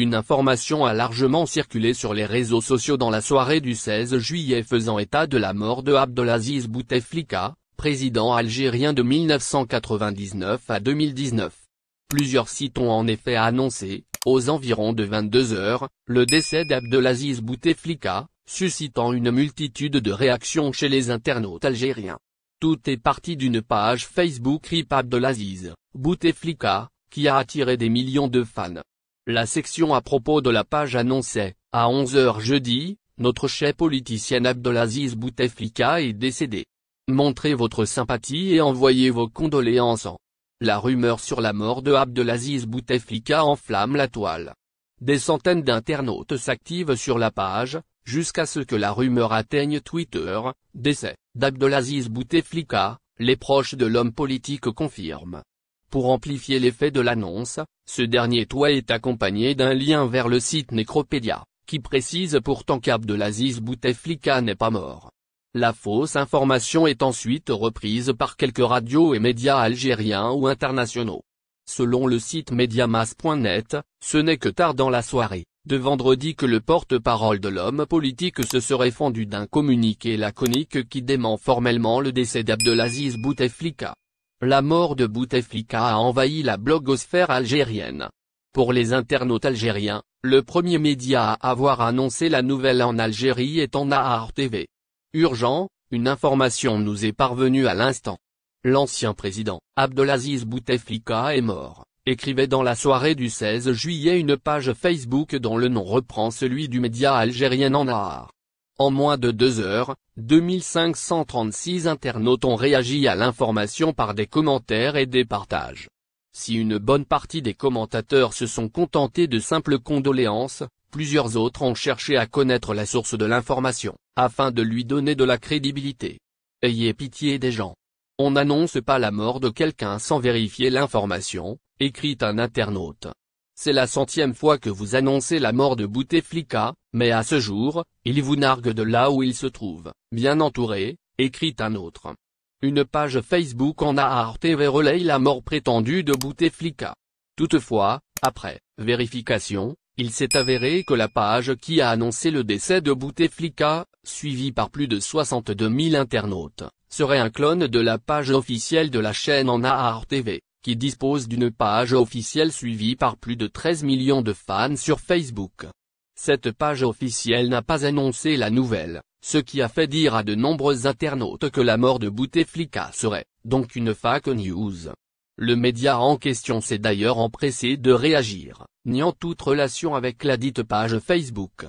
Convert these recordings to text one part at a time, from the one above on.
Une information a largement circulé sur les réseaux sociaux dans la soirée du 16 juillet faisant état de la mort de Abdelaziz Bouteflika, président algérien de 1999 à 2019. Plusieurs sites ont en effet annoncé, aux environs de 22 h, le décès d'Abdelaziz Bouteflika, suscitant une multitude de réactions chez les internautes algériens. Tout est parti d'une page Facebook RIP Abdelaziz Bouteflika, qui a attiré des millions de fans. La section à propos de la page annonçait, à 11 h jeudi, notre chef politicien Abdelaziz Bouteflika est décédé. Montrez votre sympathie et envoyez vos condoléances. La rumeur sur la mort de Abdelaziz Bouteflika enflamme la toile. Des centaines d'internautes s'activent sur la page, jusqu'à ce que la rumeur atteigne Twitter. Décès d'Abdelaziz Bouteflika, les proches de l'homme politique confirment. Pour amplifier l'effet de l'annonce, ce dernier tweet est accompagné d'un lien vers le site Necropédia, qui précise pourtant qu'Abdelaziz Bouteflika n'est pas mort. La fausse information est ensuite reprise par quelques radios et médias algériens ou internationaux. Selon le site mediamas.net, ce n'est que tard dans la soirée de vendredi que le porte-parole de l'homme politique se serait fendu d'un communiqué laconique qui dément formellement le décès d'Abdelaziz Bouteflika. La mort de Bouteflika a envahi la blogosphère algérienne. Pour les internautes algériens, le premier média à avoir annoncé la nouvelle en Algérie est Nahar TV. Urgent, une information nous est parvenue à l'instant. L'ancien président, Abdelaziz Bouteflika est mort, écrivait dans la soirée du 16 juillet une page Facebook dont le nom reprend celui du média algérien Nahar. En moins de 2 heures, 2536 internautes ont réagi à l'information par des commentaires et des partages. Si une bonne partie des commentateurs se sont contentés de simples condoléances, plusieurs autres ont cherché à connaître la source de l'information, afin de lui donner de la crédibilité. Ayez pitié des gens. On n'annonce pas la mort de quelqu'un sans vérifier l'information, écrit un internaute. C'est la 100e fois que vous annoncez la mort de Bouteflika, mais à ce jour, il vous nargue de là où il se trouve, bien entouré, écrit un autre. Une page Facebook Nahar TV relaye la mort prétendue de Bouteflika. Toutefois, après vérification, il s'est avéré que la page qui a annoncé le décès de Bouteflika, suivie par plus de 62 000 internautes, serait un clone de la page officielle de la chaîne Nahar TV, qui dispose d'une page officielle suivie par plus de 13 millions de fans sur Facebook. Cette page officielle n'a pas annoncé la nouvelle, ce qui a fait dire à de nombreux internautes que la mort de Bouteflika serait, donc une fake news. Le média en question s'est d'ailleurs empressé de réagir, niant toute relation avec la dite page Facebook.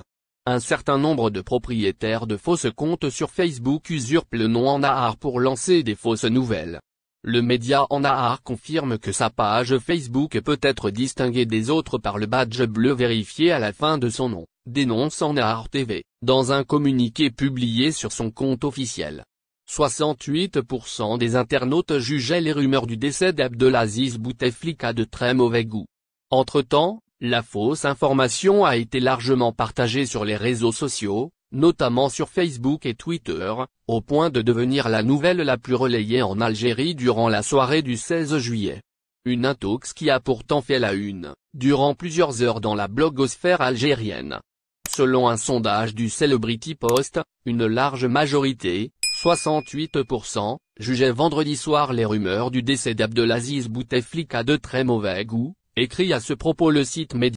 Un certain nombre de propriétaires de fausses comptes sur Facebook usurpent le nom Nahar pour lancer des fausses nouvelles. Le média Nahar confirme que sa page Facebook peut être distinguée des autres par le badge bleu vérifié à la fin de son nom, dénonce Nahar TV, dans un communiqué publié sur son compte officiel. 68% des internautes jugeaient les rumeurs du décès d'Abdelaziz Bouteflika de très mauvais goût. Entre-temps, la fausse information a été largement partagée sur les réseaux sociaux, notamment sur Facebook et Twitter, au point de devenir la nouvelle la plus relayée en Algérie durant la soirée du 16 juillet. Une intox qui a pourtant fait la une, durant plusieurs heures dans la blogosphère algérienne. Selon un sondage du Celebrity Post, une large majorité, 68%, jugeait vendredi soir les rumeurs du décès d'Abdelaziz Bouteflika de très mauvais goût, écrit à ce propos le site média.